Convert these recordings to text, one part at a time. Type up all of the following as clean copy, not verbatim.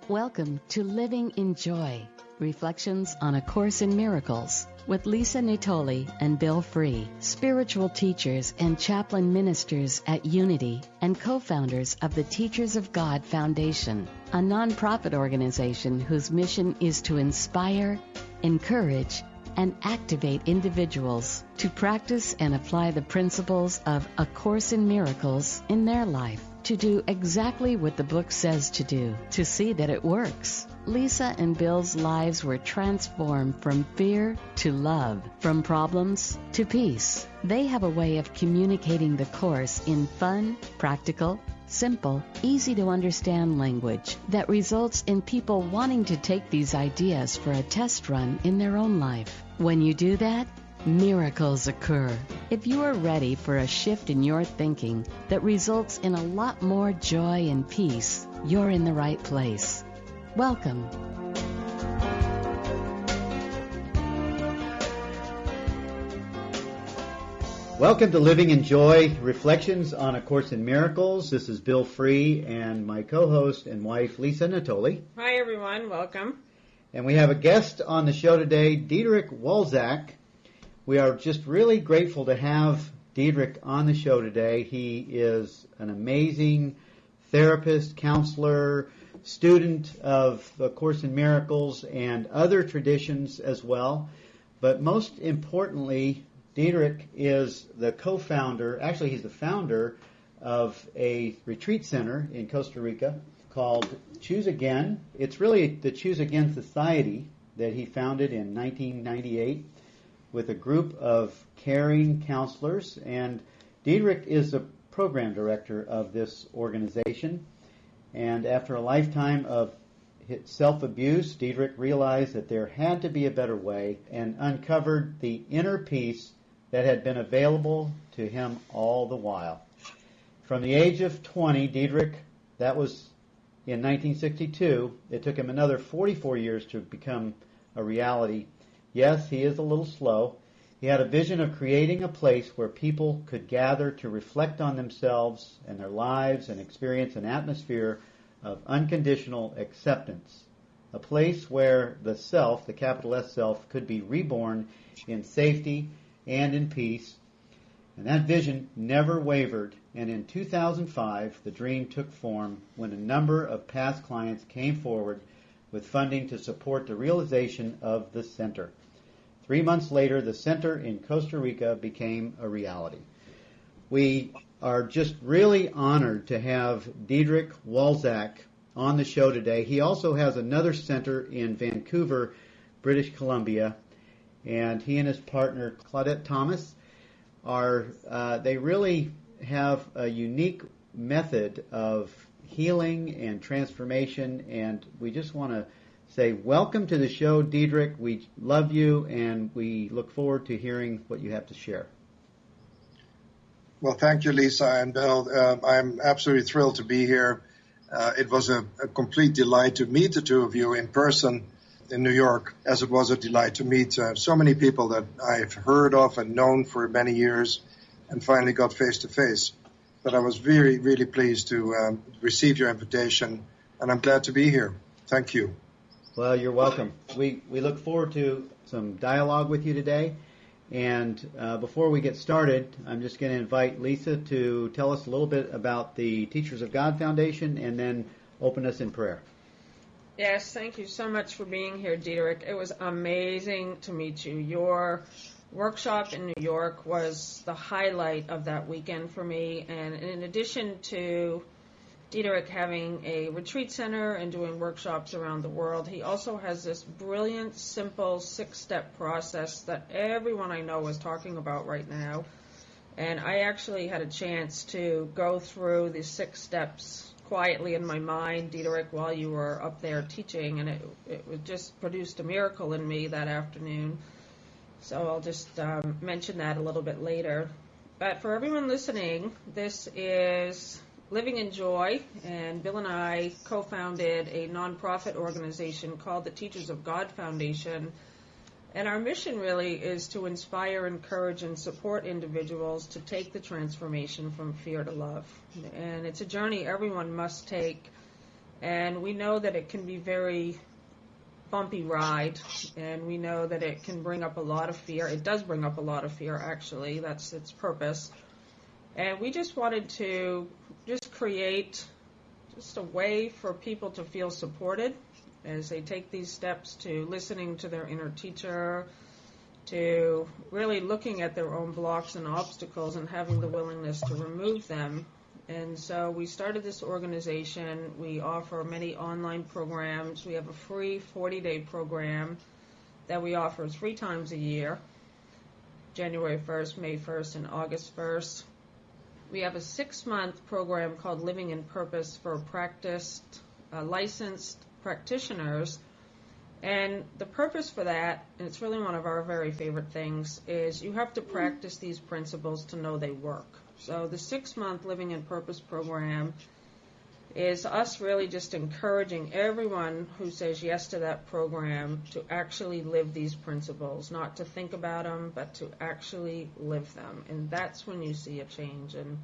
Welcome to Living in Joy, Reflections on A Course in Miracles, with Lisa Natoli and Bill Free, spiritual teachers and chaplain ministers at Unity and co-founders of the Teachers of God Foundation, a nonprofit organization whose mission is to inspire, encourage, and activate individuals to practice and apply the principles of A Course in Miracles in their life, to do exactly what the book says to do, to see that it works. Lisa and Bill's lives were transformed from fear to love, from problems to peace. They have a way of communicating the Course in fun, practical, simple, easy-to-understand language that results in people wanting to take these ideas for a test run in their own life. When you do that, miracles occur. If you are ready for a shift in your thinking that results in a lot more joy and peace, you're in the right place. Welcome. Welcome to Living in Joy, Reflections on A Course in Miracles. This is Bill Free and my co-host and wife, Lisa Natoli. Hi, everyone. Welcome. And we have a guest on the show today, Diederik Wolsak. We are just really grateful to have Diederik on the show today. He is an amazing therapist, counselor, student of A Course in Miracles and other traditions as well. But most importantly, Diederik is the co-founder, actually he's the founder of a retreat center in Costa Rica called Choose Again. It's really the Choose Again Society that he founded in 1998. With a group of caring counselors, and Diederik is the program director of this organization. And after a lifetime of self-abuse, Diederik realized that there had to be a better way and uncovered the inner peace that had been available to him all the while. From the age of 20, Diederik, that was in 1962, it took him another 44 years to become a reality. Yes, he is a little slow. He had a vision of creating a place where people could gather to reflect on themselves and their lives and experience an atmosphere of unconditional acceptance. A place where the self, the capital S self, could be reborn in safety and in peace. And that vision never wavered. And in 2005, the dream took form when a number of past clients came forward with funding to support the realization of the center. 3 months later, the center in Costa Rica became a reality. We are just really honored to have Diederik Wolsak on the show today. He also has another center in Vancouver, British Columbia, and he and his partner, Claudette Thomas, they really have a unique method of healing and transformation, and we just want to say welcome to the show, Diederik. We love you, and we look forward to hearing what you have to share. Well, thank you, Lisa and Bill. I'm absolutely thrilled to be here. It was a complete delight to meet the two of you in person in New York, as it was a delight to meet so many people that I've heard of and known for many years and finally got face-to-face. But I was really, really pleased to receive your invitation, and I'm glad to be here. Thank you. Well, you're welcome. We look forward to some dialogue with you today. And before we get started, I'm just going to invite Lisa to tell us a little bit about the Teachers of God Foundation and then open us in prayer. Yes, thank you so much for being here, Diederik. It was amazing to meet you. Your workshop in New York was the highlight of that weekend for me. And in addition to Diederik having a retreat center and doing workshops around the world, he also has this brilliant, simple 6-step process that everyone I know is talking about right now. And I actually had a chance to go through the 6 steps quietly in my mind, Diederik, while you were up there teaching, and it just produced a miracle in me that afternoon. So I'll just mention that a little bit later. But for everyone listening, this is Living in Joy, and Bill and I co-founded a nonprofit organization called the Teachers of God Foundation. And our mission really is to inspire, encourage, and support individuals to take the transformation from fear to love. And it's a journey everyone must take. And we know that it can be very bumpy ride, and we know that it can bring up a lot of fear. It does bring up a lot of fear, actually. That's its purpose. And we just wanted to just create just a way for people to feel supported as they take these steps to listening to their inner teacher, to really looking at their own blocks and obstacles and having the willingness to remove them. And so we started this organization. We offer many online programs. We have a free 40-day program that we offer 3 times a year, January 1st, May 1st, and August 1st. We have a 6-month program called Living in Purpose for practiced, licensed practitioners. And the purpose for that, and it's really one of our very favorite things, is you have to practice these principles to know they work. So the 6-month Living in Purpose program is us really just encouraging everyone who says yes to that program to actually live these principles, not to think about them, but to actually live them. And that's when you see a change. And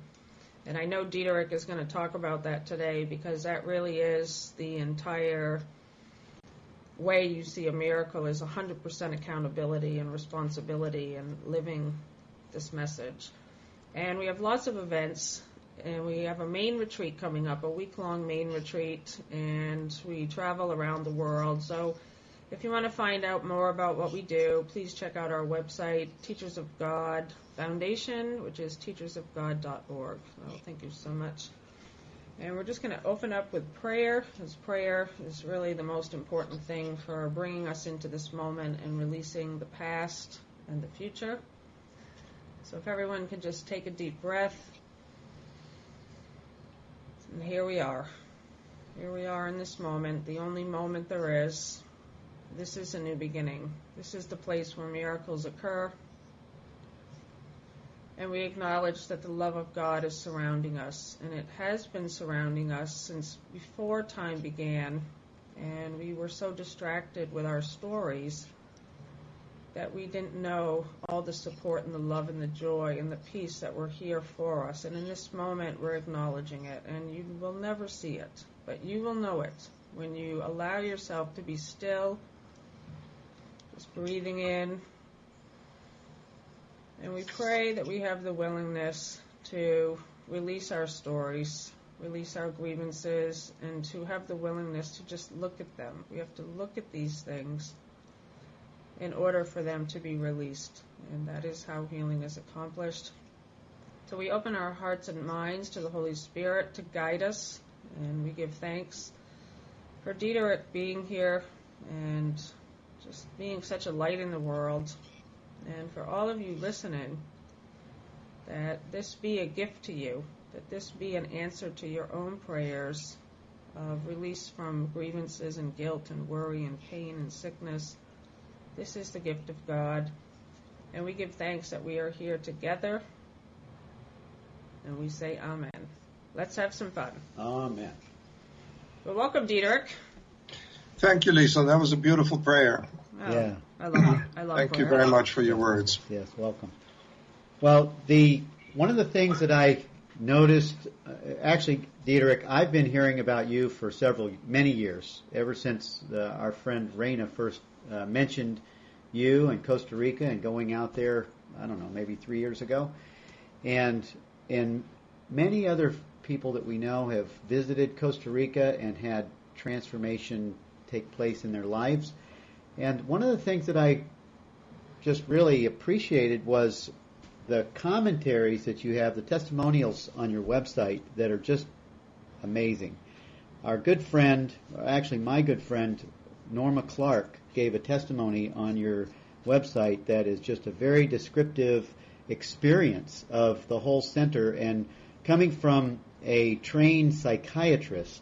I know Diederik is going to talk about that today, because that really is the entire way you see a miracle, is 100% accountability and responsibility and living this message. And we have lots of events, and we have a main retreat coming up, a week-long main retreat, and we travel around the world. So if you want to find out more about what we do, please check out our website, Teachers of God Foundation, which is teachersofgod.org. So thank you so much. And we're just going to open up with prayer, because prayer is really the most important thing for bringing us into this moment and releasing the past and the future. So if everyone could just take a deep breath. And here we are. Here we are in this moment, the only moment there is. This is a new beginning. This is the place where miracles occur. And we acknowledge that the love of God is surrounding us, and it has been surrounding us since before time began. And we were so distracted with our stories that we didn't know all the support and the love and the joy and the peace that were here for us. And in this moment, we're acknowledging it. And you will never see it, but you will know it when you allow yourself to be still, just breathing in. And we pray that we have the willingness to release our stories, release our grievances, and to have the willingness to just look at them. We have to look at these things in order for them to be released. And that is how healing is accomplished. So we open our hearts and minds to the Holy Spirit to guide us. And we give thanks for Diederik being here and just being such a light in the world. And for all of you listening, that this be a gift to you, that this be an answer to your own prayers of release from grievances and guilt and worry and pain and sickness. This is the gift of God, and we give thanks that we are here together, and we say amen. Let's have some fun. Amen. Well, welcome, Diederik. Thank you, Lisa. That was a beautiful prayer. Oh, Yeah. I love Thank you prayer. very much for your words. Yes, welcome. Well, one of the things that I noticed, actually, Diederik, I've been hearing about you for many years, ever since our friend Raina first mentioned you and Costa Rica and going out there, I don't know, maybe 3 years ago. And many other people that we know have visited Costa Rica and had transformation take place in their lives. And one of the things that I just really appreciated was the commentaries that you have, the testimonials on your website that are just amazing. Our good friend, actually my good friend, Norma Clark, gave a testimony on your website that is just a very descriptive experience of the whole center. And coming from a trained psychiatrist,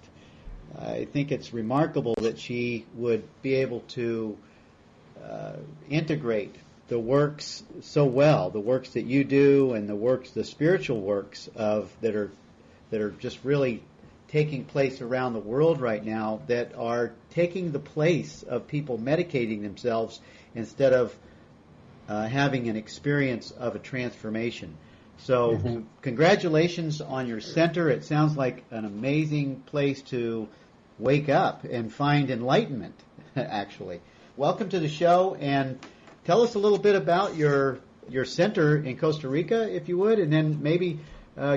I think it's remarkable that she would be able to integrate the works so well, the works that you do and the spiritual works that are just really taking place around the world right now, that are taking the place of people medicating themselves instead of having an experience of a transformation. So congratulations on your center. It sounds like an amazing place to wake up and find enlightenment, actually. Welcome to the show, and tell us a little bit about your center in Costa Rica, if you would, and then maybe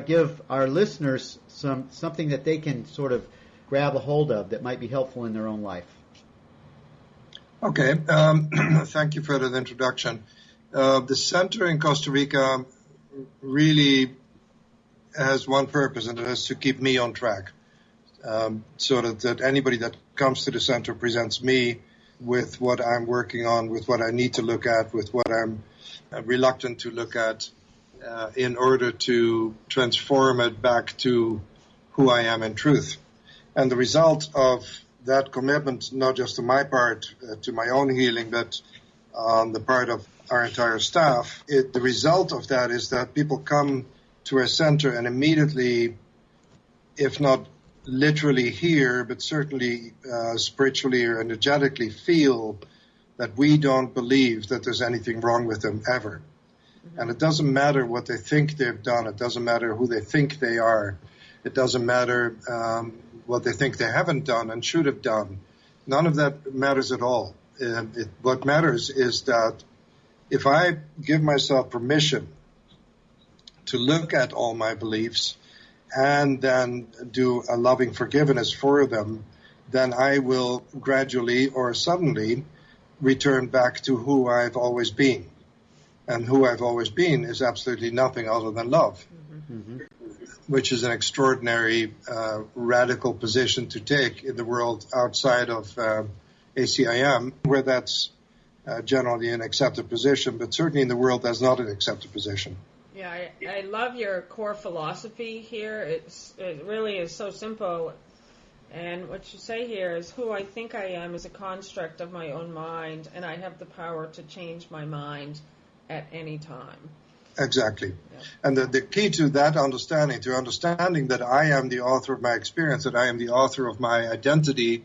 give our listeners something that they can sort of grab a hold of that might be helpful in their own life. Okay. Thank you for that introduction. The center in Costa Rica really has one purpose, and it is to keep me on track, so that anybody that comes to the center presents me with what I'm working on, with what I need to look at, with what I'm reluctant to look at, in order to transform it back to who I am in truth. And the result of that commitment, not just on my part, to my own healing, but on the part of our entire staff, the result of that is that people come to our center and immediately, if not literally hear, but certainly spiritually or energetically feel that we don't believe that there's anything wrong with them ever. Mm-hmm. And it doesn't matter what they think they've done. It doesn't matter who they think they are. It doesn't matter what they think they haven't done and should have done. None of that matters at all. What matters is that if I give myself permission to look at all my beliefs and then do a loving forgiveness for them, then I will gradually or suddenly return back to who I've always been. And who I've always been is absolutely nothing other than love, mm-hmm. which is an extraordinary, radical position to take in the world outside of ACIM, where that's generally an accepted position, but certainly in the world that's not an accepted position. Yeah, I love your core philosophy here. It really is so simple. And what you say here is who I think I am is a construct of my own mind, and I have the power to change my mind at any time. Exactly. Yeah. And the key to that understanding, that I am the author of my experience, that I am the author of my identity,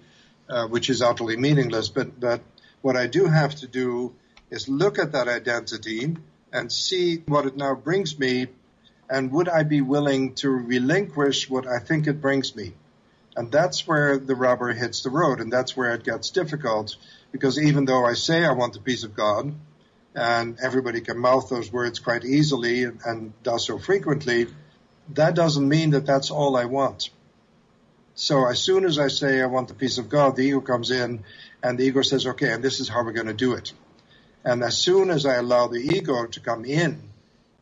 which is utterly meaningless, but what I do have to do is look at that identity and see what it now brings me, and would I be willing to relinquish what I think it brings me? And that's where the rubber hits the road, and that's where it gets difficult, because even though I say I want the peace of God, and everybody can mouth those words quite easily and does so frequently, that doesn't mean that that's all I want. So as soon as I say I want the peace of God, the ego comes in, and the ego says, okay, and this is how we're going to do it. And as soon as I allow the ego to come in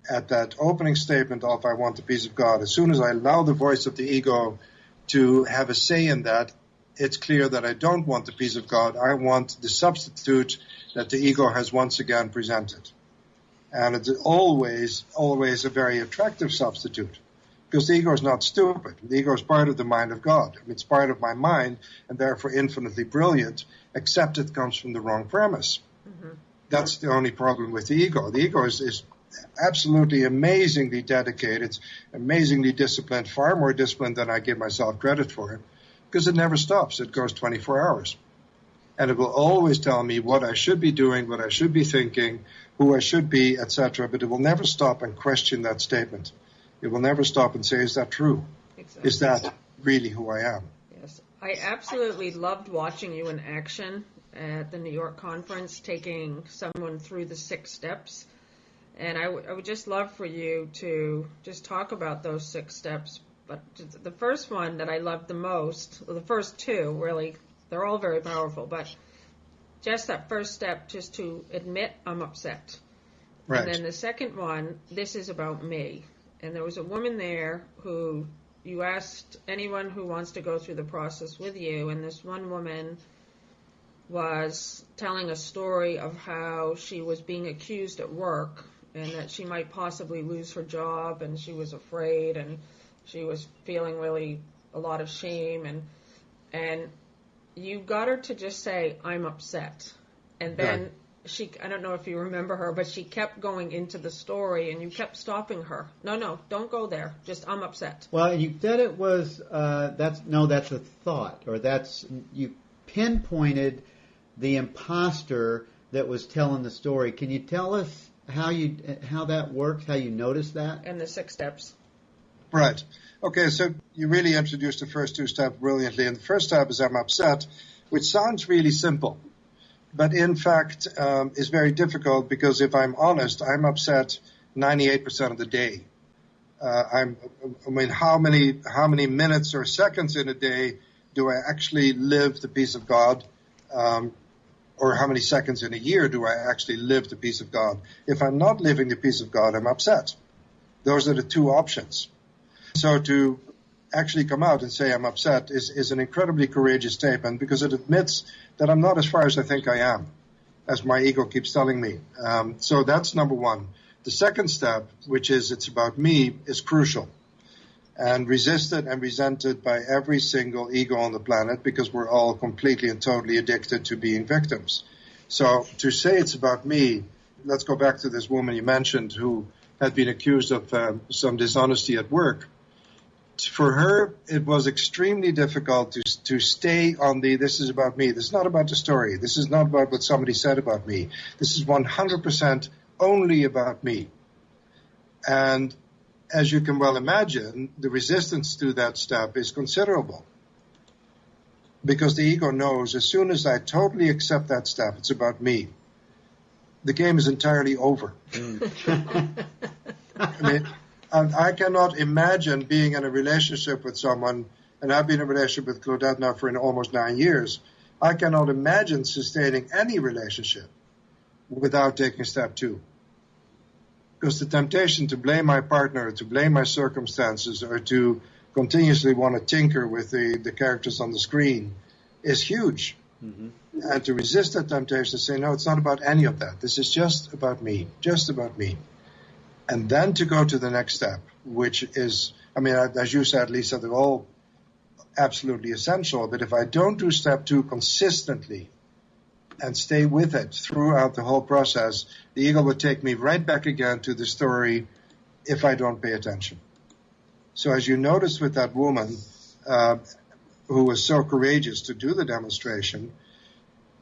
at that opening statement of I want the peace of God, as soon as I allow the voice of the ego to have a say in that, it's clear that I don't want the peace of God. I want the substitute that the ego has once again presented. And it's always a very attractive substitute, because the ego is not stupid. The ego is part of the mind of God. It's part of my mind, and therefore infinitely brilliant, except it comes from the wrong premise. Mm-hmm. That's the only problem with the ego. The ego is absolutely amazingly dedicated, amazingly disciplined, far more disciplined than I give myself credit for, because it never stops. It goes 24 hours. And it will always tell me what I should be doing, what I should be thinking, who I should be, etc. But it will never stop and question that statement. It will never stop and say, is that true? Exactly. Is that really who I am? Yes. I absolutely loved watching you in action at the New York conference, taking someone through the 6 steps. And I would just love for you to just talk about those 6 steps. But the first one that I loved the most, well, the first 2 really, they're all very powerful, but just that first step, just to admit I'm upset. Right. And then the second one, this is about me. And there was a woman there who you asked anyone who wants to go through the process with you, and this one woman was telling a story of how she was being accused at work and that she might possibly lose her job, and she was afraid, and she was feeling really a lot of shame, and you got her to just say, I'm upset. And then she, I don't know if you remember her, but she kept going into the story, and you kept stopping her. No, don't go there. Just, I'm upset. Well, and you said it was, that's a thought, or you pinpointed the imposter that was telling the story. Can you tell us how that works, how you noticed that? And the 6 steps. Right. Okay, so you really introduced the first two steps brilliantly. And the first step is I'm upset, which sounds really simple, but in fact is very difficult, because if I'm honest, I'm upset 98% of the day. How many minutes or seconds in a day do I actually live the peace of God? Or how many seconds in a year do I actually live the peace of God? If I'm not living the peace of God, I'm upset. Those are the two options. So to actually come out and say I'm upset is an incredibly courageous statement, because it admits that I'm not as far as I think I am, as my ego keeps telling me. So that's number one. The second step, which is it's about me, is crucial and resisted and resented by every single ego on the planet, because we're all completely and totally addicted to being victims. So to say it's about me, let's go back to this woman you mentioned who had been accused of some dishonesty at work. For her, it was extremely difficult to stay on this is about me. This is not about the story. This is not about what somebody said about me. This is 100% only about me. And as you can well imagine, the resistance to that step is considerable, because the ego knows as soon as I totally accept that step, it's about me, the game is entirely over. I cannot imagine being in a relationship with someone, and I've been in a relationship with Claudette now for almost 9 years. I cannot imagine sustaining any relationship without taking step two. Because the temptation to blame my partner, to blame my circumstances, or to continuously want to tinker with the characters on the screen is huge. Mm-hmm. And to resist that temptation, to say, no, it's not about any of that. This is just about me, just about me. And then to go to the next step, which is, as you said, Lisa, they're all absolutely essential. But if I don't do step two consistently and stay with it throughout the whole process, the ego would take me right back again to the story if I don't pay attention. So as you noticed with that woman who was so courageous to do the demonstration,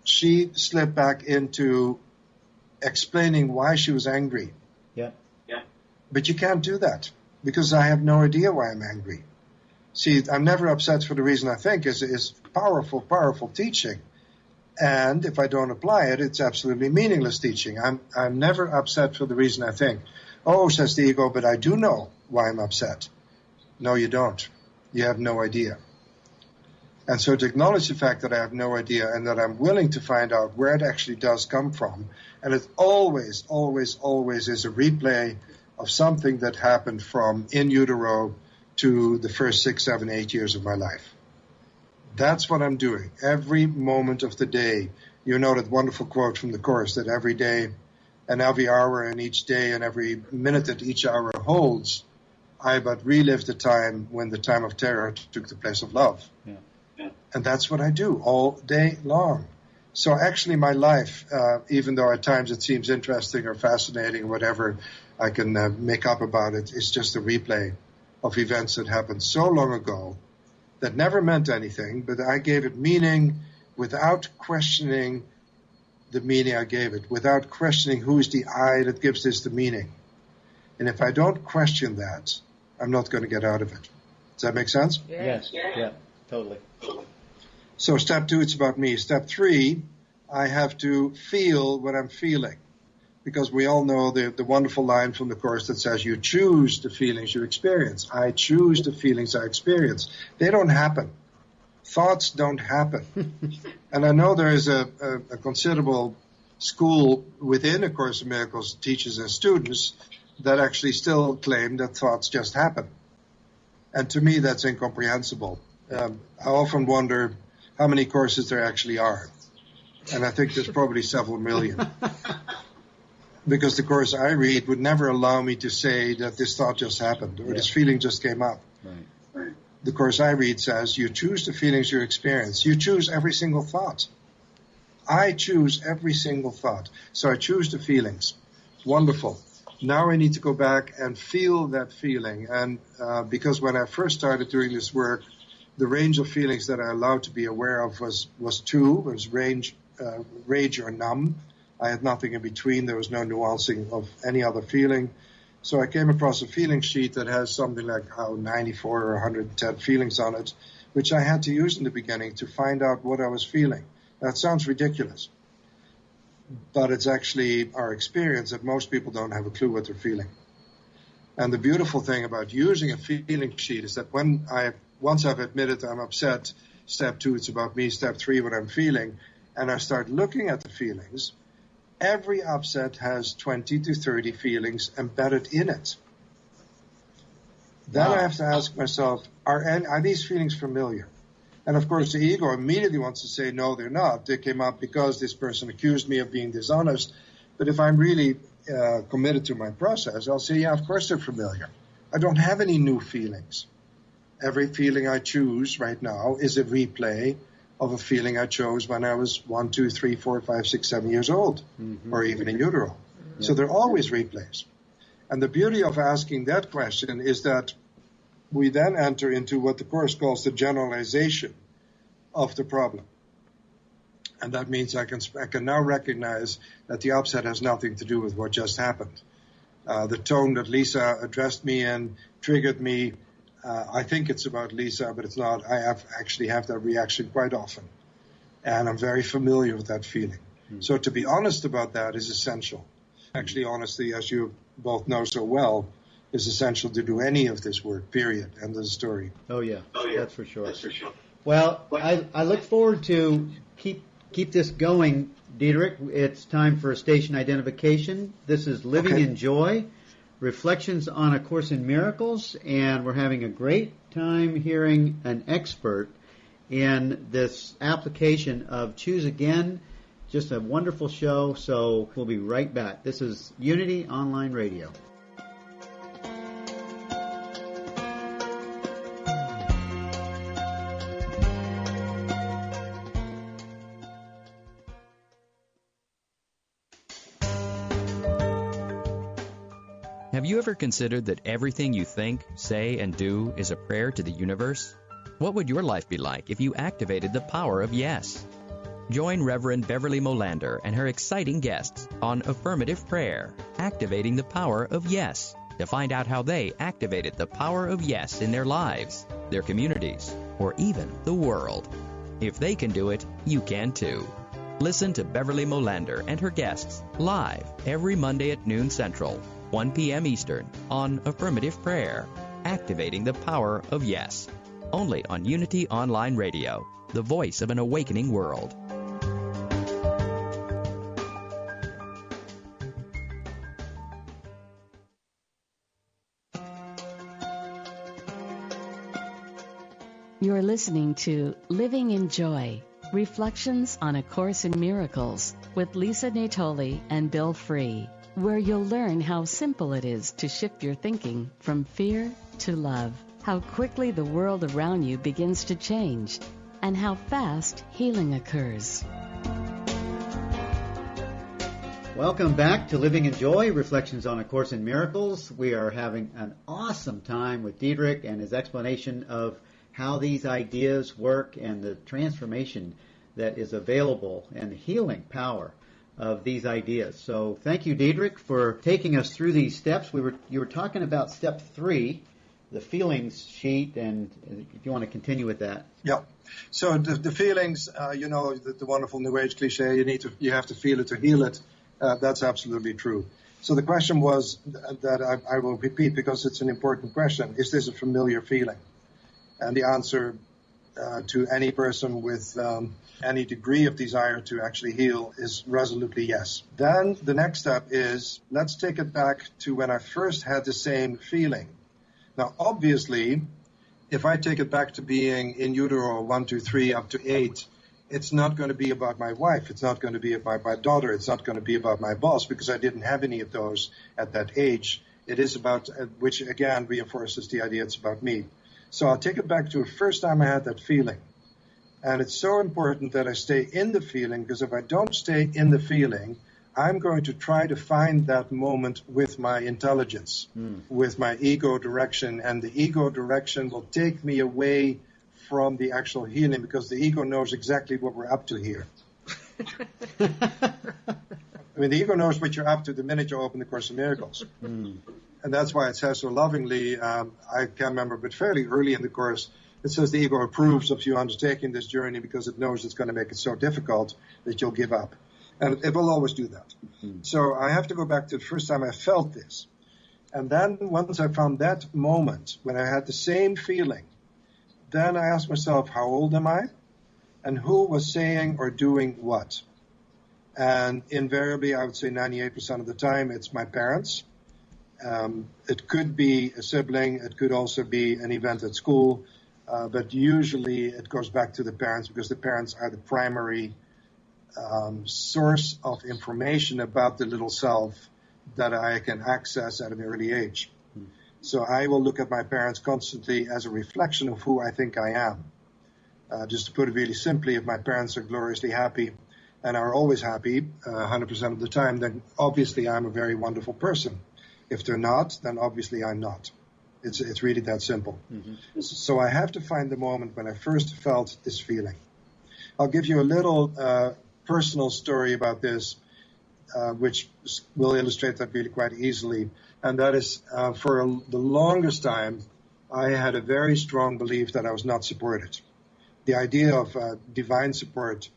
she slipped back into explaining why she was angry. Yeah. But you can't do that, because I have no idea why I'm angry. See, I'm never upset for the reason I think is powerful, powerful teaching. And if I don't apply it, it's absolutely meaningless teaching. I'm never upset for the reason I think. Oh, says the ego, but I do know why I'm upset. No, you don't. You have no idea. And so to acknowledge the fact that I have no idea, and that I'm willing to find out where it actually does come from, and it always, always, always is a replay of something that happened from in utero to the first 6, 7, 8 years of my life. That's what I'm doing every moment of the day. You know that wonderful quote from the Course that every day and every hour and each day and every minute that each hour holds, I but relive the time when the time of terror took the place of love. Yeah. And that's what I do all day long. So actually my life, even though at times it seems interesting or fascinating or whatever I can make up about it, is just a replay of events that happened so long ago that never meant anything, but I gave it meaning without questioning the meaning I gave it, without questioning who is the I that gives this the meaning. And if I don't question that, I'm not going to get out of it. Does that make sense? Yes. Yeah, totally. So step 2, it's about me. Step 3, I have to feel what I'm feeling. Because we all know the wonderful line from the Course that says, you choose the feelings you experience. I choose the feelings I experience. They don't happen. Thoughts don't happen. And I know there is a considerable school within A Course in Miracles, teachers and students, that actually still claim that thoughts just happen. And to me, that's incomprehensible. I often wonder how many courses there actually are. And I think there's probably several million. Because the Course I read would never allow me to say that this thought just happened or this feeling just came up. Right. The Course I read says you choose the feelings you experience. You choose every single thought. I choose every single thought. So I choose the feelings. Wonderful. Now I need to go back and feel that feeling. And because when I first started doing this work, the range of feelings that I allowed to be aware of was 2. It was rage or numb. I had nothing in between. There was no nuancing of any other feeling. So I came across a feeling sheet that has something like 94 or 110 feelings on it, which I had to use in the beginning to find out what I was feeling. That sounds ridiculous, but it's actually our experience that most people don't have a clue what they're feeling. And the beautiful thing about using a feeling sheet is that once I've admitted I'm upset, step 2, it's about me, step 3, what I'm feeling, and I start looking at the feelings, every upset has 20 to 30 feelings embedded in it. Then I have to ask myself, are these feelings familiar? And of course, the ego immediately wants to say, no, they're not. They came up because this person accused me of being dishonest. But if I'm really committed to my process, I'll say, yeah, of course they're familiar. I don't have any new feelings. Every feeling I choose right now is a replay of a feeling I chose when I was 1, 2, 3, 4, 5, 6, 7 years old, or even in utero. Yeah. So they're always replays. And the beauty of asking that question is that we then enter into what the Course calls the generalization of the problem. And that means I can now recognize that the upset has nothing to do with what just happened. The tone that Lisa addressed me in triggered me. I think it's about Lisa, but it's not. I actually have that reaction quite often. And I'm very familiar with that feeling. So to be honest about that is essential. Actually, honesty, as you both know so well, is essential to do any of this work, period. End of the story. Oh, yeah. That's for sure. Well, I look forward to keep this going, Diederik. It's time for station identification. This is Living in Joy, Reflections on A Course in Miracles, and we're having a great time hearing an expert in this application of Choose Again. Just a wonderful show, so we'll be right back. This is Unity Online Radio. Have you ever considered that everything you think, say, and do is a prayer to the universe? What would your life be like if you activated the power of yes? Join Reverend Beverly Molander and her exciting guests on Affirmative Prayer, Activating the Power of Yes, to find out how they activated the power of yes in their lives, their communities, or even the world. If they can do it, you can too. Listen to Beverly Molander and her guests live every Monday at noon Central, 1 p.m. Eastern, on Affirmative Prayer, Activating the Power of Yes, only on Unity Online Radio, the voice of an awakening world. You're listening to Living in Joy, Reflections on A Course in Miracles with Lisa Natoli and Bill Free, where you'll learn how simple it is to shift your thinking from fear to love, how quickly the world around you begins to change, and how fast healing occurs. Welcome back to Living in Joy, Reflections on A Course in Miracles. We are having an awesome time with Diederik and his explanation of how these ideas work and the transformation that is available and the healing power of these ideas. So thank you, Diederik, for taking us through these steps. You were talking about step 3, the feelings sheet, and if you want to continue with that. Yeah. So the feelings, the wonderful New Age cliche, you have to feel it to heal it. That's absolutely true. So the question was that I will repeat because it's an important question. Is this a familiar feeling? And the answer to any person with any degree of desire to actually heal is resolutely yes. Then the next step is, let's take it back to when I first had the same feeling. Now, obviously, if I take it back to being in utero 1, 2, 3, up to 8, it's not going to be about my wife. It's not going to be about my daughter. It's not going to be about my boss because I didn't have any of those at that age. It is about, which again reinforces the idea it's about me. So I'll take it back to the first time I had that feeling. And it's so important that I stay in the feeling, because if I don't stay in the feeling, I'm going to try to find that moment with my intelligence, with my ego direction. And the ego direction will take me away from the actual healing, because the ego knows exactly what we're up to here. I mean, the ego knows what you're up to the minute you open the Course in Miracles. And that's why it says so lovingly, I can't remember, but fairly early in the course, it says the ego approves of you undertaking this journey because it knows it's going to make it so difficult that you'll give up. And it will always do that. Mm-hmm. So I have to go back to the first time I felt this. And then once I found that moment when I had the same feeling, then I asked myself, how old am I? And who was saying or doing what? And invariably, I would say 98% of the time, it's my parents. It could be a sibling. It could also be an event at school. But usually it goes back to the parents because the parents are the primary source of information about the little self that I can access at an early age. So I will look at my parents constantly as a reflection of who I think I am. Just to put it really simply, if my parents are gloriously happy and are always happy 100% of the time, then obviously I'm a very wonderful person. If they're not, then obviously I'm not. It's really that simple. Mm-hmm. So I have to find the moment when I first felt this feeling. I'll give you a little personal story about this, which will illustrate that really quite easily. And that is, for the longest time, I had a very strong belief that I was not supported. The idea of divine support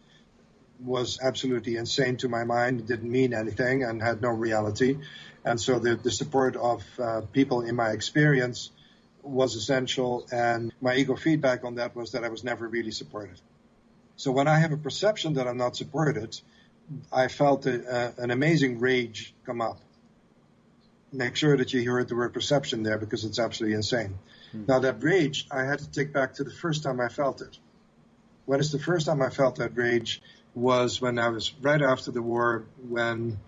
was absolutely insane to my mind. It didn't mean anything and had no reality. And so the support of people in my experience was essential. And my ego feedback on that was that I was never really supported. So when I have a perception that I'm not supported, I felt an amazing rage come up. Make sure that you heard the word perception there because it's absolutely insane. Mm. Now that rage, I had to take back to the first time I felt it. When is the first time I felt that rage was when I was right after the war, when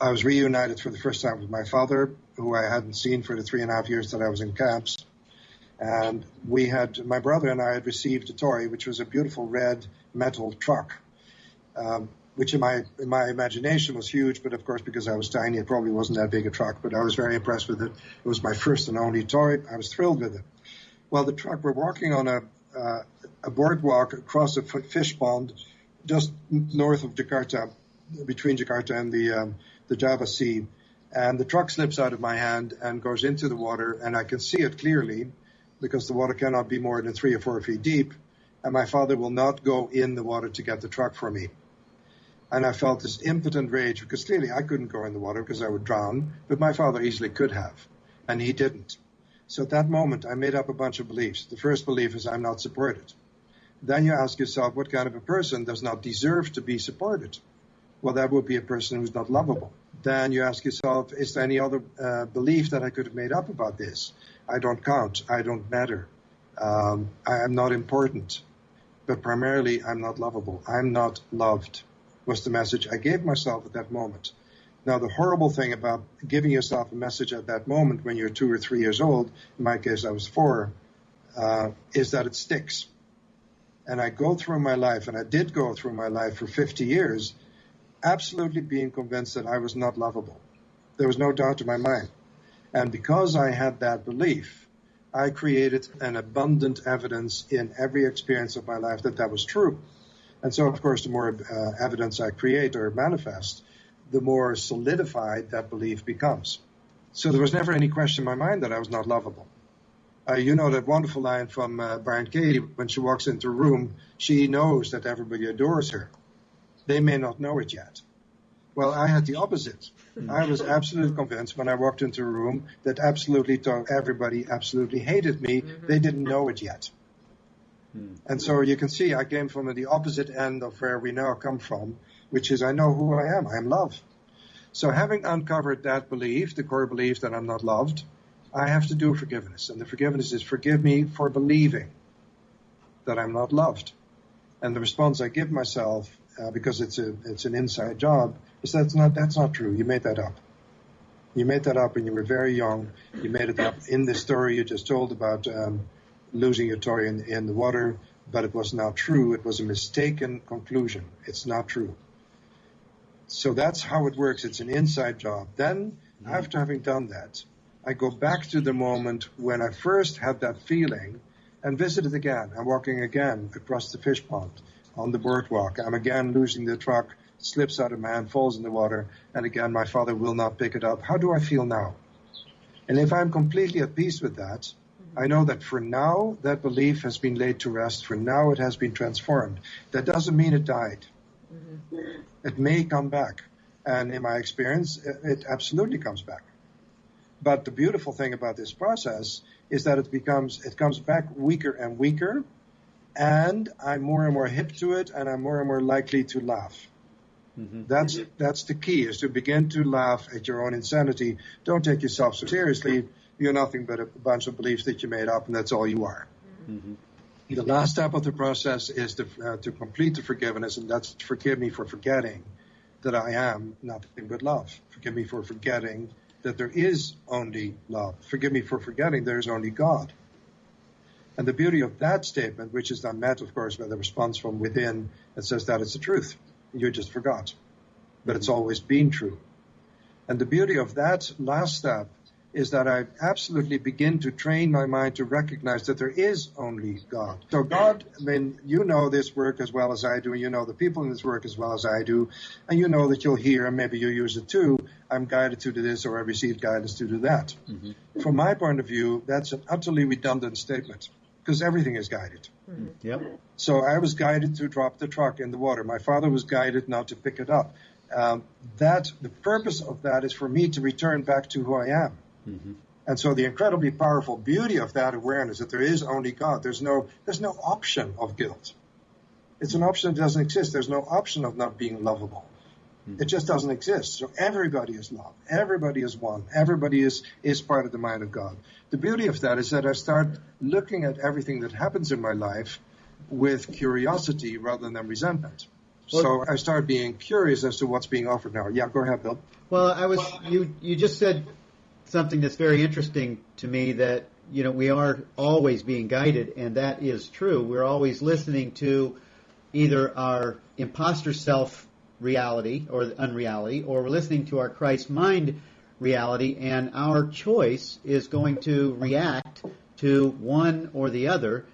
I was reunited for the first time with my father, who I hadn't seen for the 3.5 years that I was in camps. And my brother and I had received a toy, which was a beautiful red metal truck, which in my imagination was huge, but of course, because I was tiny, it probably wasn't that big a truck, but I was very impressed with it. It was my first and only toy. I was thrilled with it. Well, the truck, we're walking on a boardwalk across a fish pond just north of Jakarta, between Jakarta and the Java Sea. And the truck slips out of my hand and goes into the water, and I can see it clearly because the water cannot be more than 3 or 4 feet deep, and my father will not go in the water to get the truck for me. And I felt this impotent rage because clearly I couldn't go in the water because I would drown, but my father easily could have, and he didn't. So at that moment, I made up a bunch of beliefs. The first belief is I'm not supported. Then you ask yourself, what kind of a person does not deserve to be supported? Well, that would be a person who's not lovable. Then you ask yourself, is there any other belief that I could have made up about this? I don't count. I don't matter. I am not important. But primarily, I'm not lovable. I'm not loved was the message I gave myself at that moment. Now, the horrible thing about giving yourself a message at that moment when you're 2 or 3 years old, in my case I was 4, is that it sticks. And I go through my life, and I did go through my life for 50 years, absolutely being convinced that I was not lovable. There was no doubt in my mind. And because I had that belief, I created an abundant evidence in every experience of my life that that was true. And so, of course, the more evidence I create or manifest, the more solidified that belief becomes. So there was never any question in my mind that I was not lovable. You know that wonderful line from Byron Katie, when she walks into a room, she knows that everybody adores her. They may not know it yet. Well, I had the opposite. I was absolutely convinced when I walked into a room that everybody absolutely hated me. Mm-hmm. They didn't know it yet. And so you can see I came from the opposite end of where we now come from, which is I know who I am. I am love. So having uncovered that belief, the core belief that I'm not loved, I have to do forgiveness. And the forgiveness is forgive me for believing that I'm not loved. And the response I give myself, because it's an inside job, is that's not true. You made that up. You made that up when you were very young. You made it up in the story you just told about losing your toy in the water, but it was not true. It was a mistaken conclusion. It's not true. So that's how it works. It's an inside job. Then, after having done that, I go back to the moment when I first had that feeling and visit it again. I'm walking again across the fish pond on the boardwalk. I'm again losing the truck, slips out of my hand, falls in the water, and again my father will not pick it up. How do I feel now? And if I'm completely at peace with that, I know that for now, that belief has been laid to rest. For now, it has been transformed. That doesn't mean it died. It may come back. And in my experience, it absolutely comes back. But the beautiful thing about this process is that it comes back weaker and weaker, and I'm more and more hip to it, and I'm more and more likely to laugh. That's the key, is to begin to laugh at your own insanity. Don't take yourself so seriously. You're nothing but a bunch of beliefs that you made up, and that's all you are. The last step of the process is to complete the forgiveness, and that's forgive me for forgetting that I am nothing but love. Forgive me for forgetting that there is only love. Forgive me for forgetting there is only God. And the beauty of that statement, which is then met, of course, by the response from within that says that it's the truth. You just forgot. But it's always been true. And the beauty of that last step is that I absolutely begin to train my mind to recognize that there is only God. So God, I mean, you know this work as well as I do, and you know the people in this work as well as I do, and you know that you'll hear, and maybe you use it too, I'm guided to do this, or I received guidance to do that. From my point of view, that's an utterly redundant statement, because everything is guided. Yep. So I was guided to drop the truck in the water. My father was guided not to pick it up. The purpose of that is for me to return back to who I am. And so the incredibly powerful beauty of that awareness that there is only God, there's no option of guilt. It's an option that doesn't exist. There's no option of not being lovable. It just doesn't exist. So everybody is love. Everybody is one. Everybody is part of the mind of God. The beauty of that is that I start looking at everything that happens in my life with curiosity rather than resentment. So I start being curious as to what's being offered now. Yeah, go ahead, Bill. Well, you just said something that's very interesting to me, that, you know, we are always being guided, and that is true. We're always listening to either our imposter self reality or unreality, or we're listening to our Christ mind reality, and our choice is going to react to one or the other,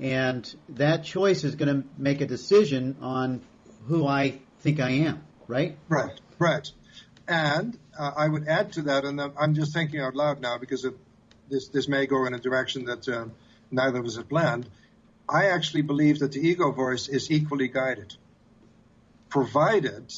and that choice is going to make a decision on who I think I am, right? Right. And I would add to that, and I'm just thinking out loud now because this may go in a direction that neither of us had planned. I actually believe that the ego voice is equally guided, provided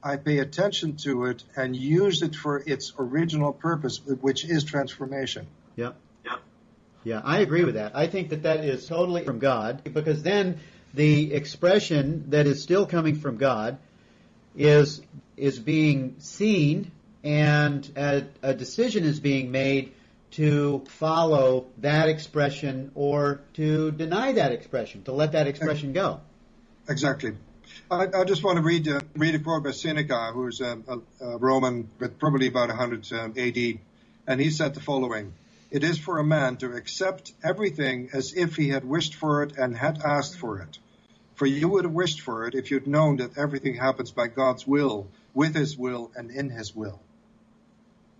I pay attention to it and use it for its original purpose, which is transformation. Yeah, I agree with that. I think that is totally from God, because then the expression that is still coming from God is being seen, and a decision is being made to follow that expression or to deny that expression, to let that expression go. Exactly. I just want to read a quote by Seneca, who's a Roman, but probably about 100 AD, and he said the following: "It is for a man to accept everything as if he had wished for it and had asked for it. For you would have wished for it if you'd known that everything happens by God's will, with His will, and in His will."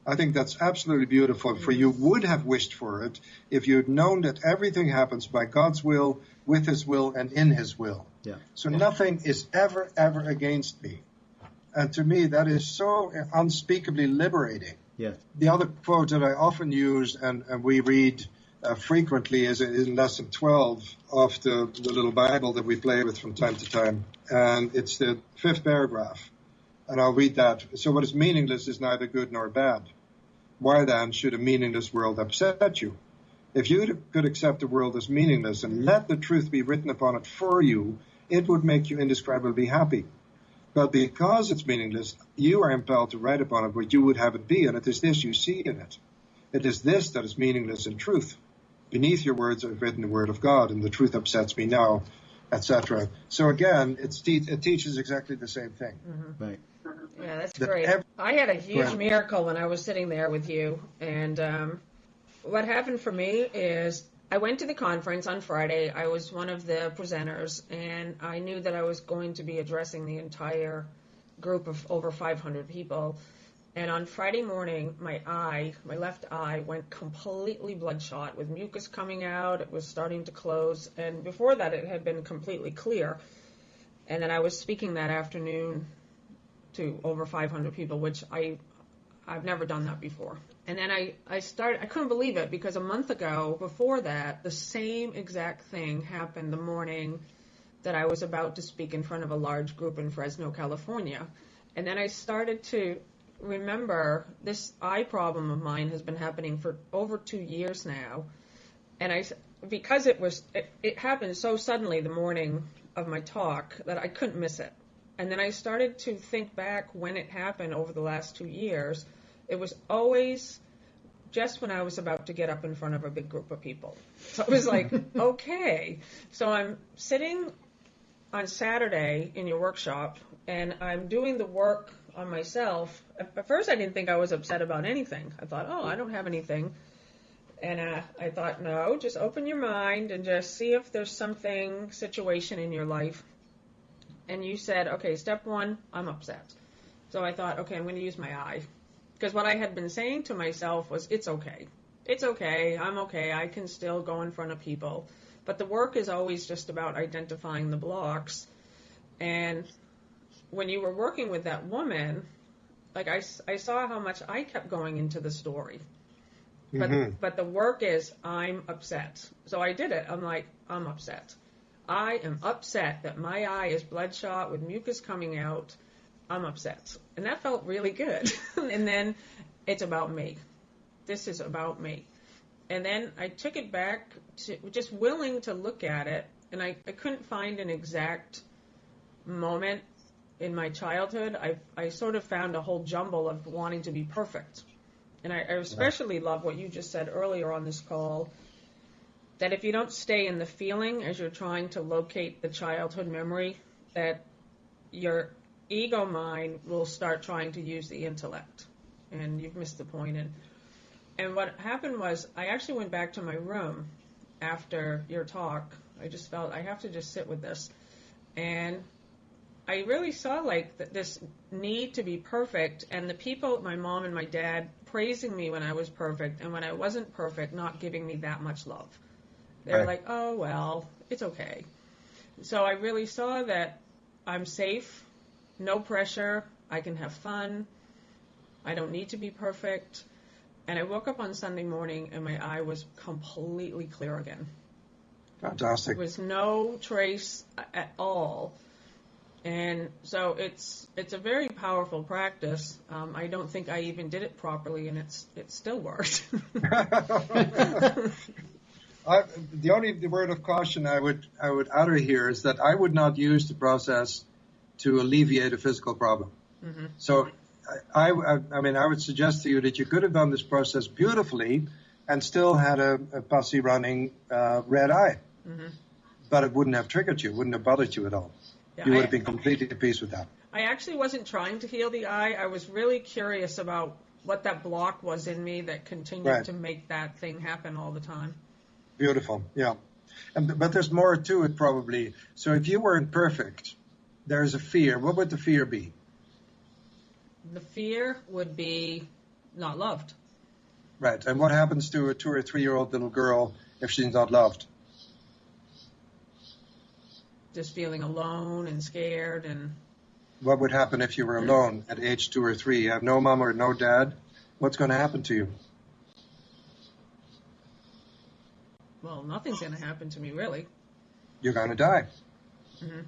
I think that's absolutely beautiful. For you would have wished for it if you'd known that everything happens by God's will, with His will, and in His will. Yeah. So nothing is ever against me. And to me, that is so unspeakably liberating. Yes. The other quote that I often use and we read frequently is in lesson 12 of the little Bible that we play with from time to time. And it's the 5th paragraph. And I'll read that. "So what is meaningless is neither good nor bad. Why then should a meaningless world upset you? If you could accept the world as meaningless and let the truth be written upon it for you, it would make you indescribably happy. But because it's meaningless, you are impelled to write upon it what you would have it be, and it is this you see in it. It is this that is meaningless in truth. Beneath your words I've written the word of God, and the truth upsets me now," etc. So again, it teaches exactly the same thing. Right. Yeah, that's great. I had a huge miracle when I was sitting there with you, and what happened for me is I went to the conference on Friday. I was one of the presenters, and I knew that I was going to be addressing the entire group of over 500 people. And on Friday morning, my left eye, went completely bloodshot with mucus coming out. It was starting to close. And before that, it had been completely clear. And then I was speaking that afternoon to over 500 people, which I've never done that before. And then I couldn't believe it, because a month ago, before that, the same exact thing happened the morning that I was about to speak in front of a large group in Fresno, California. And then I started to remember this eye problem of mine has been happening for over 2 years now. And because it happened so suddenly the morning of my talk that I couldn't miss it. And then I started to think back when it happened over the last 2 years. It was always just when I was about to get up in front of a big group of people. So it was like, okay. So I'm sitting on Saturday in your workshop, and I'm doing the work on myself. At first, I didn't think I was upset about anything. I thought, I don't have anything. And I thought, no, just open your mind and just see if there's situation in your life. And you said, okay, step one, I'm upset. So I thought, okay, I'm going to use my eye. Because what I had been saying to myself was, it's okay. It's okay. I'm okay. I can still go in front of people. But the work is always just about identifying the blocks. And when you were working with that woman, like I saw how much I kept going into the story. But the work is, I'm upset. So I did it. I'm like, I'm upset. I am upset that my eye is bloodshot with mucus coming out. I'm upset. And that felt really good. And then it's about me. This is about me. And then I took it back to just willing to look at it. And I couldn't find an exact moment in my childhood. I sort of found a whole jumble of wanting to be perfect. And I especially love what you just said earlier on this call, that if you don't stay in the feeling as you're trying to locate the childhood memory, that your ego mind will start trying to use the intellect, and you've missed the point. And what happened was I actually went back to my room after your talk. I just felt I have to just sit with this. And I really saw this need to be perfect, and the people, my mom and my dad, praising me when I was perfect, and when I wasn't perfect, not giving me that much love. They're like, oh, well, it's okay. So I really saw that I'm safe, no pressure, I can have fun, I don't need to be perfect. And I woke up on Sunday morning and my eye was completely clear again. Fantastic. There was no trace at all. And so it's a very powerful practice. I don't think I even did it properly, and it still worked. The only word of caution I would utter here is that I would not use the process to alleviate a physical problem. Mm-hmm. So I would suggest to you that you could have done this process beautifully and still had a pussy running red eye. Mm-hmm. But it wouldn't have triggered you, wouldn't have bothered you at all. Yeah, you would have been completely at peace with that. I actually wasn't trying to heal the eye. I was really curious about what that block was in me that continued to make that thing happen all the time. Beautiful, yeah. But there's more to it probably. So if you weren't perfect, there's a fear. What would the fear be? The fear would be not loved. Right. And what happens to a 2 or 3 year old little girl if she's not loved? Just feeling alone and scared. And what would happen if you were alone at age 2 or 3? You have no mom or no dad. What's going to happen to you? Well, nothing's going to happen to me, really. You're going to die. Mm-hmm.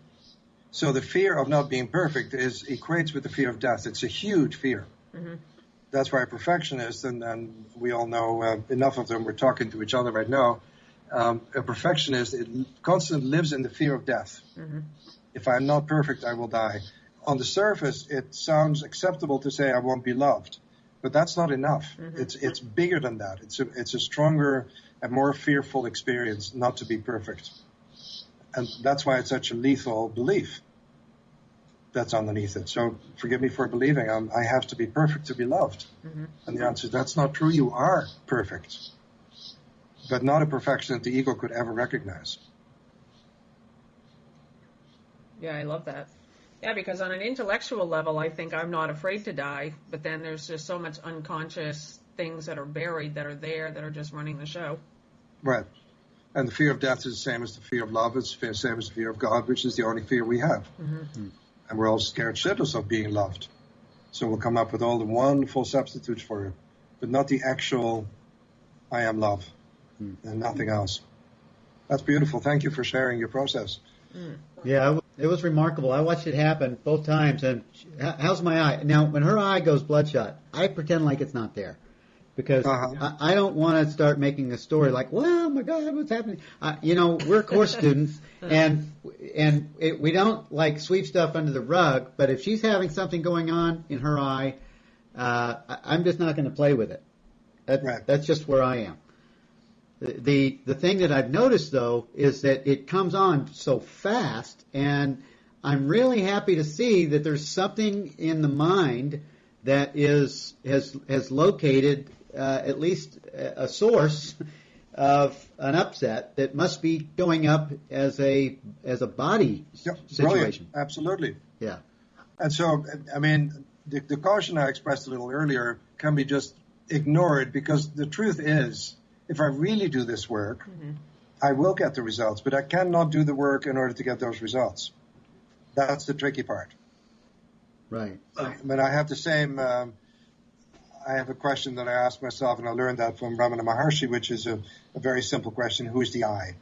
So the fear of not being perfect equates with the fear of death. It's a huge fear. Mm-hmm. That's why perfectionists, and we all know enough of them, we're talking to each other right now, a perfectionist constantly lives in the fear of death. Mm-hmm. If I'm not perfect, I will die. On the surface, it sounds acceptable to say I won't be loved, but that's not enough. Mm-hmm. It's bigger than that. It's a stronger and more fearful experience not to be perfect. And that's why it's such a lethal belief that's underneath it. So forgive me for believing I have to be perfect to be loved. Mm-hmm. And the answer is that's not true. You are perfect, but not a perfection that the ego could ever recognize. Yeah, I love that. Yeah, because on an intellectual level, I think I'm not afraid to die, but then there's just so much unconscious things that are buried that are there that are just running the show. Right. And the fear of death is the same as the fear of love. It's the same as the fear of God, which is the only fear we have. Mm-hmm. And we're all scared shitless of being loved. So we'll come up with all the wonderful substitutes for but not the actual I am love and nothing else. That's beautiful. Thank you for sharing your process. Yeah, it was remarkable. I watched it happen both times. And how's my eye? Now, when her eye goes bloodshot, I pretend like it's not there. Because I don't want to start making a story like, well, my God, what's happening? We're course students, and we don't like sweep stuff under the rug. But if she's having something going on in her eye, I'm just not going to play with it. That's just where I am. The thing that I've noticed though is that it comes on so fast, and I'm really happy to see that there's something in the mind that has located at least a source of an upset that must be going up as a body situation. Brilliant. Absolutely. Yeah. And so, I mean, the caution I expressed a little earlier can be just ignored, because the truth is, if I really do this work, I will get the results, but I cannot do the work in order to get those results. That's the tricky part. Right. But I have the same, I have a question that I ask myself, and I learned that from Ramana Maharshi, which is a very simple question: who's the I?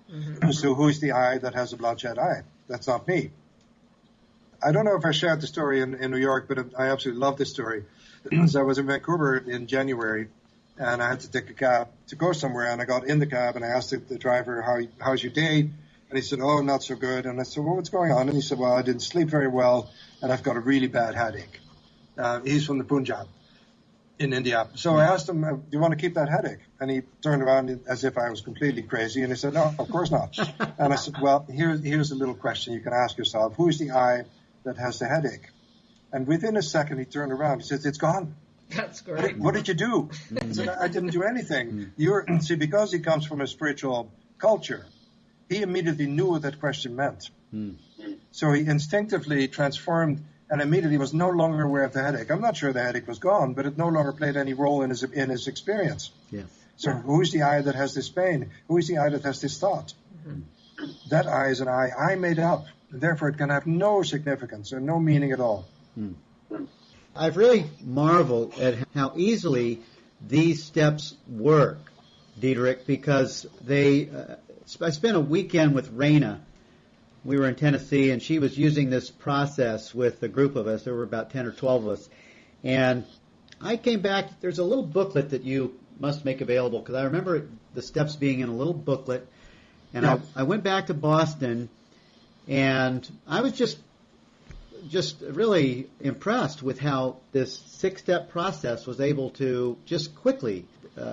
So who's the I that has a bloodshot eye? That's not me. I don't know if I shared the story in New York, but I absolutely love this story. So I was in Vancouver in January, and I had to take a cab to go somewhere, and I got in the cab, and I asked the driver, how's your day? And he said, oh, not so good. And I said, well, what's going on? And he said, well, I didn't sleep very well, and I've got a really bad headache. He's from the Punjab in India. So I asked him, do you want to keep that headache? And he turned around as if I was completely crazy, and he said, no, of course not. And I said, well, here's a little question you can ask yourself. Who is the I that has the headache? And within a second, he turned around. He says, it's gone. That's great. What did you do? I said, I didn't do anything. See, because he comes from a spiritual culture, he immediately knew what that question meant. So he instinctively transformed and immediately was no longer aware of the headache. I'm not sure the headache was gone, but it no longer played any role in his experience. Yes. So who's the I that has this pain? Who is the I that has this thought? That I is an I made up, and therefore it can have no significance and no meaning at all. I've really marveled at how easily these steps work, Diederik, because I spent a weekend with Raina. We were in Tennessee, and she was using this process with a group of us. There were about 10 or 12 of us. And I came back. There's a little booklet that you must make available, because I remember the steps being in a little booklet. And I went back to Boston, and I was just really impressed with how this 6-step process was able to just quickly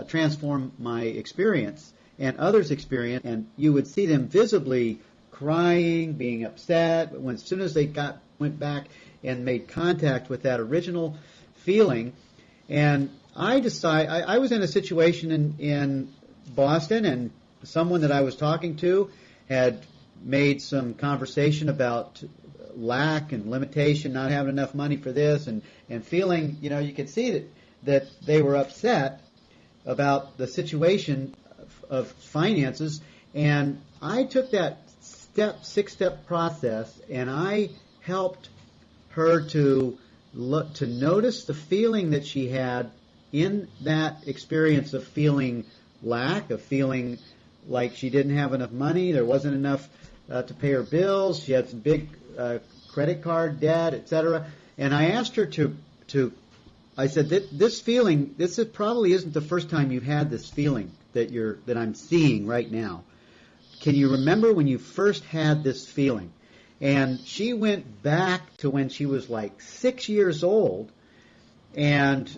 transform my experience and others' experience. And you would see them visibly crying, being upset, but as soon as they went back and made contact with that original feeling. And I was in a situation in Boston, and someone that I was talking to had made some conversation about lack and limitation, not having enough money for this, and feeling, you could see that they were upset about the situation of finances. And I took that 6-step process, and I helped her to notice the feeling that she had in that experience of feeling lack, of feeling like she didn't have enough money, there wasn't enough to pay her bills, she had some big credit card debt, etc. And I asked her I said, this feeling, probably isn't the first time you've had this feeling that I'm seeing right now. Can you remember when you first had this feeling? And she went back to when she was like 6 years old, and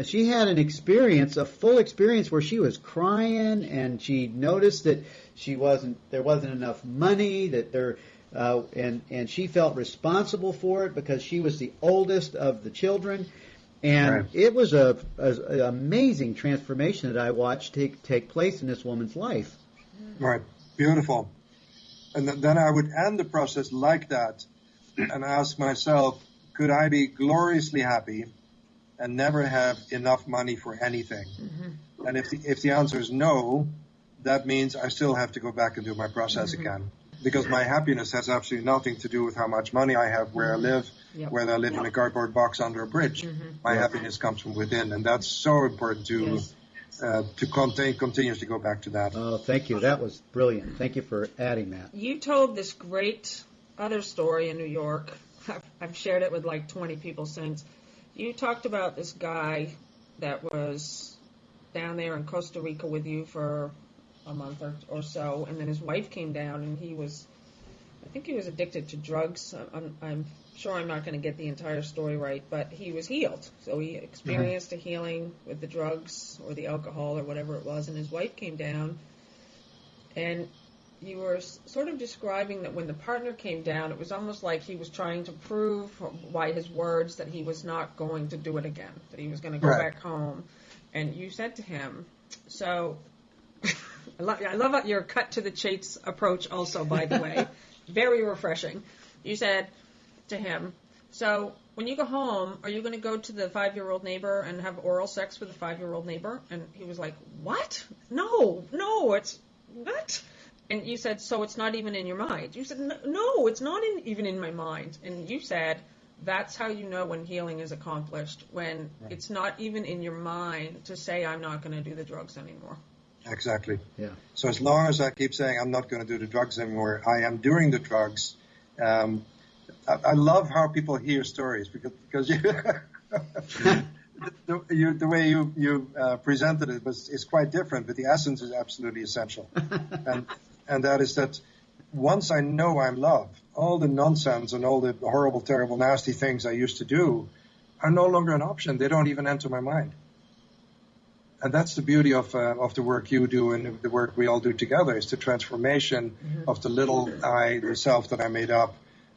she had a full experience where she was crying, and she noticed that there wasn't enough money, and she felt responsible for it because she was the oldest of the children. And It was an amazing transformation that I watched take place in this woman's life. Right. Beautiful. And then I would end the process like that and ask myself, could I be gloriously happy and never have enough money for anything? And if the answer is no, that means I still have to go back and do my process again. because my happiness has absolutely nothing to do with how much money I have, where I live, whether I live in a cardboard box under a bridge. My happiness comes from within, and that's so important to continuously go back to that. Oh, thank you. That was brilliant. Thank you for adding that. You told this great other story in New York. I've shared it with like 20 people since. You talked about this guy that was down there in Costa Rica with you for a month or so, and then his wife came down, and I think he was addicted to drugs. I'm sure I'm not going to get the entire story right, but he was healed. So he experienced a healing with the drugs or the alcohol or whatever it was, and his wife came down, and you were sort of describing that when the partner came down, it was almost like he was trying to prove by his words that he was not going to do it again, that he was going to go back home. And you said to him, so I love your cut-to-the-chase approach also, by the way. Very refreshing. You said to him, so when you go home, are you going to go to the 5-year-old neighbor and have oral sex with the 5-year-old neighbor? And he was like, what? No, it's what? And you said, so it's not even in your mind. You said, no, it's not even in my mind. And you said, that's how you know when healing is accomplished, when it's not even in your mind to say, I'm not going to do the drugs anymore. Exactly. Yeah. So as long as I keep saying I'm not going to do the drugs anymore, I am doing the drugs. I love how people hear stories because you the way you presented it is quite different, but the essence is absolutely essential. and that is that once I know I'm loved, all the nonsense and all the horrible, terrible, nasty things I used to do are no longer an option. They don't even enter my mind. And that's the beauty of the work you do and the work we all do together, is the transformation of the little I, the self that I made up,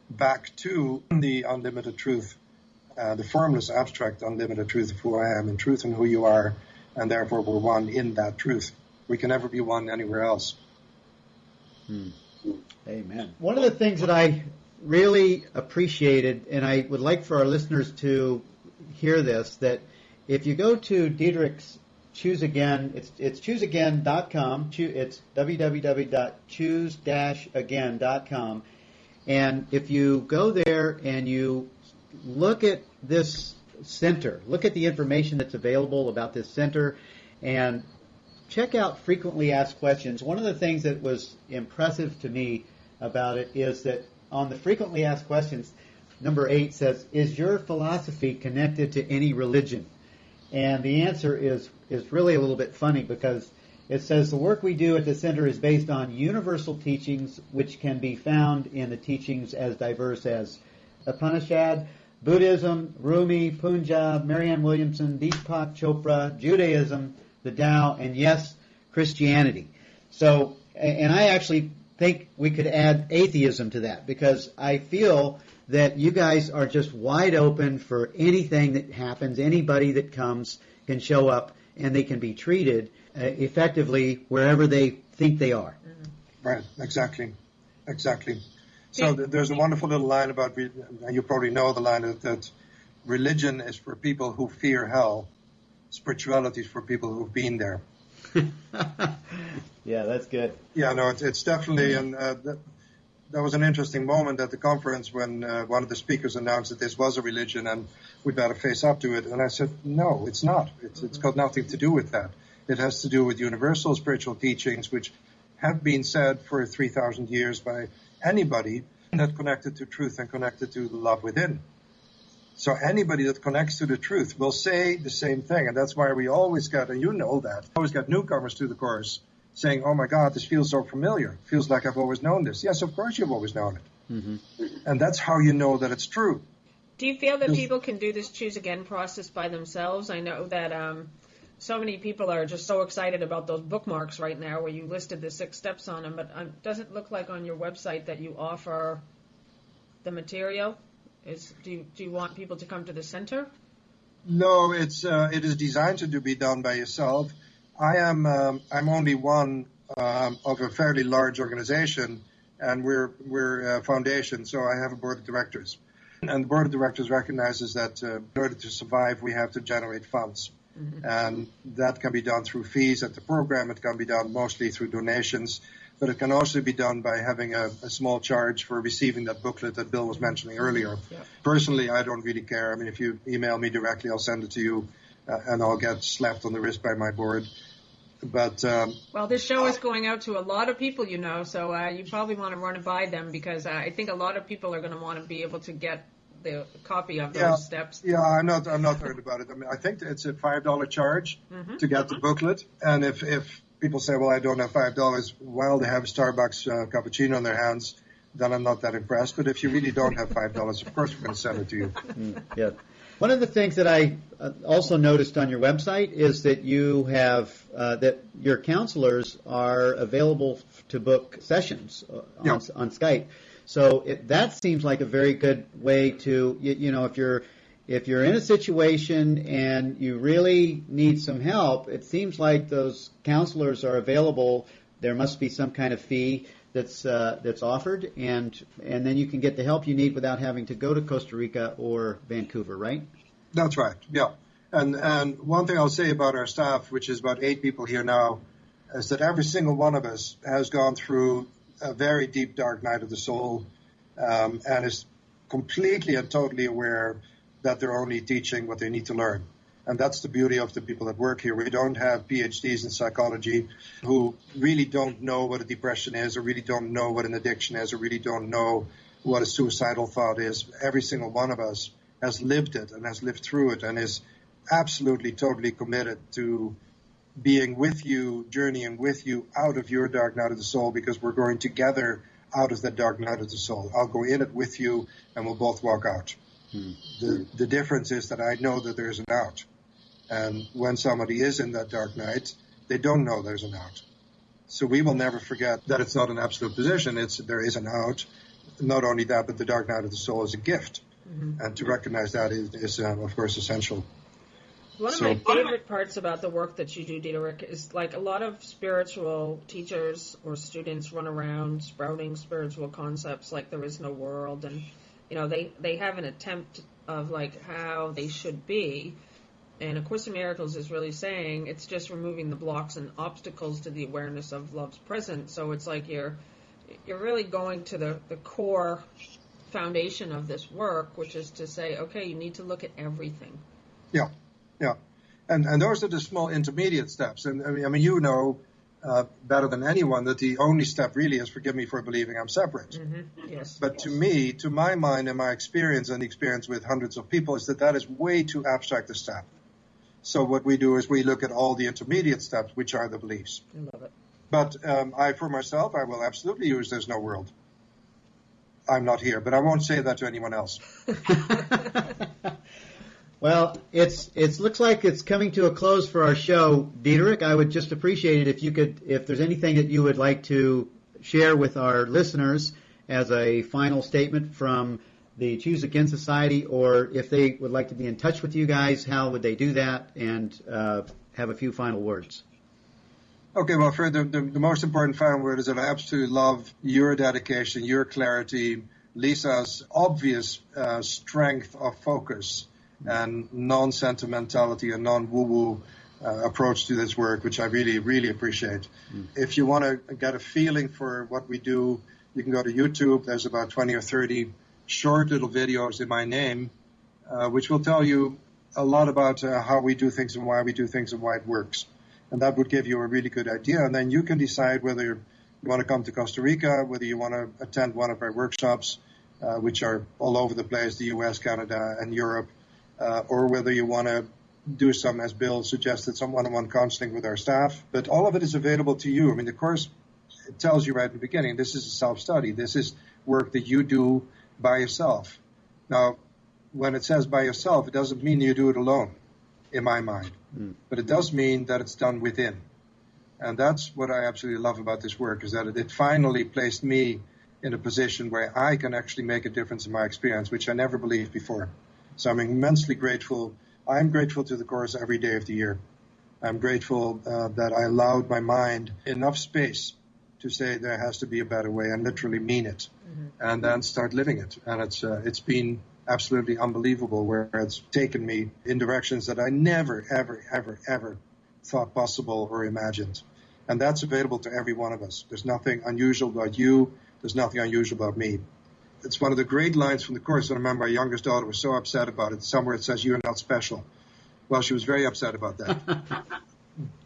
back to the unlimited truth, the formless, abstract, unlimited truth of who I am in truth and who you are, and therefore we're one in that truth. We can never be one anywhere else. Amen. One of the things that I really appreciated, and I would like for our listeners to hear this, that if you go to Diederik's Choose Again, it's chooseagain.com. It's www.choose-again.com. And if you go there and you look at this center, look at the information that's available about this center, and check out frequently asked questions. One of the things that was impressive to me about it is that on the frequently asked questions, number 8 says, is your philosophy connected to any religion? And the answer is really a little bit funny, because it says the work we do at the center is based on universal teachings which can be found in the teachings as diverse as Upanishad, Buddhism, Rumi, Punjab, Marianne Williamson, Deepak Chopra, Judaism, the Tao, and yes, Christianity. So, and I actually think we could add atheism to that, because I feel that you guys are just wide open for anything that happens. Anybody that comes can show up, and they can be treated effectively wherever they think they are. Right, exactly. So there's a wonderful little line about, and you probably know the line, that religion is for people who fear hell. Spirituality is for people who've been there. Yeah, that's good. Yeah, no, it's definitely, and that was an interesting moment at the conference when one of the speakers announced that this was a religion and we'd better face up to it. And I said, no, it's not. It's got nothing to do with that. It has to do with universal spiritual teachings, which have been said for 3,000 years by anybody that connected to truth and connected to the love within. So anybody that connects to the truth will say the same thing. And that's why we always got, and you know that, always got newcomers to the course saying, oh my God, this feels so familiar. Feels like I've always known this. Yes, of course you've always known it. And that's how you know that it's true. Do you feel that people can do this Choose Again process by themselves? I know that so many people are just so excited about those bookmarks right now where you listed the 6 steps on them, but does it look like on your website that you offer the material? Do you want people to come to the center? No, it is designed to be done by yourself. I'm only one of a fairly large organization, and we're a foundation, so I have a board of directors. And the board of directors recognizes that in order to survive, we have to generate funds. And that can be done through fees at the program. It can be done mostly through donations. but it can also be done by having a small charge for receiving that booklet that Bill was mentioning earlier. Yeah. Personally, I don't really care. I mean, if you email me directly, I'll send it to you, and I'll get slapped on the wrist by my board. But well, this show is going out to a lot of people, so you probably want to run it by them, because I think a lot of people are going to want to be able to get the copy of those steps. Yeah, I'm not worried about it. I mean, I think it's a $5 charge to get the booklet, and if people say, well, I don't have $5 while they have a Starbucks cappuccino in their hands, then I'm not that impressed. But if you really don't have $5, of course we're going to send it to you. Yeah. One of the things that I also noticed on your website is that you have that your counselors are available to book sessions on Skype. So that seems like a very good way to, if you're in a situation and you really need some help, it seems like those counselors are available. There must be some kind of fee that's offered, and then you can get the help you need without having to go to Costa Rica or Vancouver, right? That's right, yeah. And one thing I'll say about our staff, which is about 8 people here now, is that every single one of us has gone through a very deep, dark night of the soul, and is completely and totally aware that they're only teaching what they need to learn. And that's the beauty of the people that work here. We don't have PhDs in psychology who really don't know what a depression is, or really don't know what an addiction is, or really don't know what a suicidal thought is. Every single one of us has lived it and has lived through it and is absolutely, totally committed to being with you, journeying with you out of your dark night of the soul, because we're going together out of that dark night of the soul. I'll go in it with you, and we'll both walk out. The difference is that I know that there's an out. And when somebody is in that dark night, they don't know there's an out. So we will never forget that it's not an absolute position. There is an out. Not only that, but the dark night of the soul is a gift. And to recognize that is of course, essential. One of my favorite parts about the work that you do, Diederik, is like a lot of spiritual teachers or students run around sprouting spiritual concepts like there is no world, and they have an attempt of like how they should be. And A Course in Miracles is really saying it's just removing the blocks and obstacles to the awareness of love's presence. So it's like you're really going to the core foundation of this work, which is to say, okay, you need to look at everything. Yeah. And those are the small intermediate steps. And I mean, better than anyone that the only step really is forgive me for believing I'm separate. Yes. But to me, to my mind and my experience and the experience with hundreds of people, is that is way too abstract a step. So what we do is we look at all the intermediate steps, which are the beliefs. I love it. But for myself, I will absolutely use there's no world. I'm not here, but I won't say that to anyone else. Well, it looks like it's coming to a close for our show. Diederik, I would just appreciate it if there's anything that you would like to share with our listeners as a final statement from the Choose Again Society, or if they would like to be in touch with you guys, how would they do that, and have a few final words. Okay, well, for the most important final word is that I absolutely love your dedication, your clarity, Lisa's obvious strength of focus and non-sentimentality and non-woo-woo approach to this work, which I really, really appreciate. If you want to get a feeling for what we do, you can go to YouTube. There's about 20 or 30 short little videos in my name, which will tell you a lot about how we do things and why we do things and why it works. And that would give you a really good idea. And then you can decide whether you want to come to Costa Rica, whether you want to attend one of our workshops, which are all over the place, the U.S., Canada, and Europe, or whether you want to do some, as Bill suggested, some one-on-one counseling with our staff. But all of it is available to you. I mean, the course it tells you right at the beginning, this is a self-study. This is work that you do by yourself. Now, when it says by yourself, it doesn't mean you do it alone, in my mind. But it does mean that it's done within. And that's what I absolutely love about this work, is that it finally placed me in a position where I can actually make a difference in my experience, which I never believed before. So I'm immensely grateful. I'm grateful to the course every day of the year. I'm grateful that I allowed my mind enough space to say there has to be a better way, and literally mean it, and then start living it. And it's been absolutely unbelievable where it's taken me in directions that I never, ever, ever, ever thought possible or imagined. And that's available to every one of us. There's nothing unusual about you. There's nothing unusual about me. It's one of the great lines from the Course. I remember my youngest daughter was so upset about it. Somewhere it says, "You're not special." Well, she was very upset about that.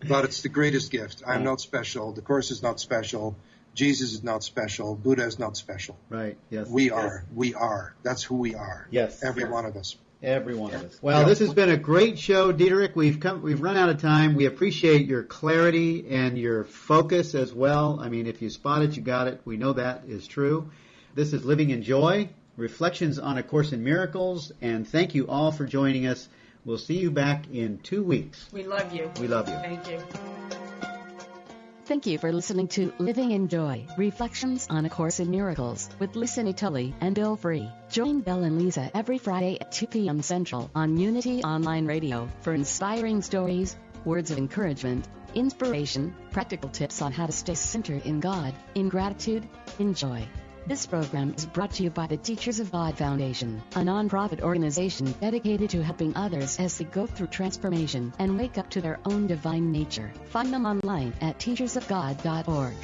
But it's the greatest gift. I'm not special. The Course is not special. Jesus is not special. Buddha is not special. Right. Yes. We are. We are. That's who we are. Yes. Every one of us. Every one of us. Well, this has been a great show, Diederik. We've run out of time. We appreciate your clarity and your focus as well. I mean, if you spot it, you got it. We know that is true. This is Living in Joy, Reflections on A Course in Miracles, and thank you all for joining us. We'll see you back in 2 weeks. We love you. We love you. Thank you. Thank you for listening to Living in Joy, Reflections on A Course in Miracles with Lisa Natoli and Bill Free. Join Bill and Lisa every Friday at 2 p.m. Central on Unity Online Radio for inspiring stories, words of encouragement, inspiration, practical tips on how to stay centered in God, in gratitude, in joy. This program is brought to you by the Teachers of God Foundation, a non-profit organization dedicated to helping others as they go through transformation and wake up to their own divine nature. Find them online at teachersofgod.org.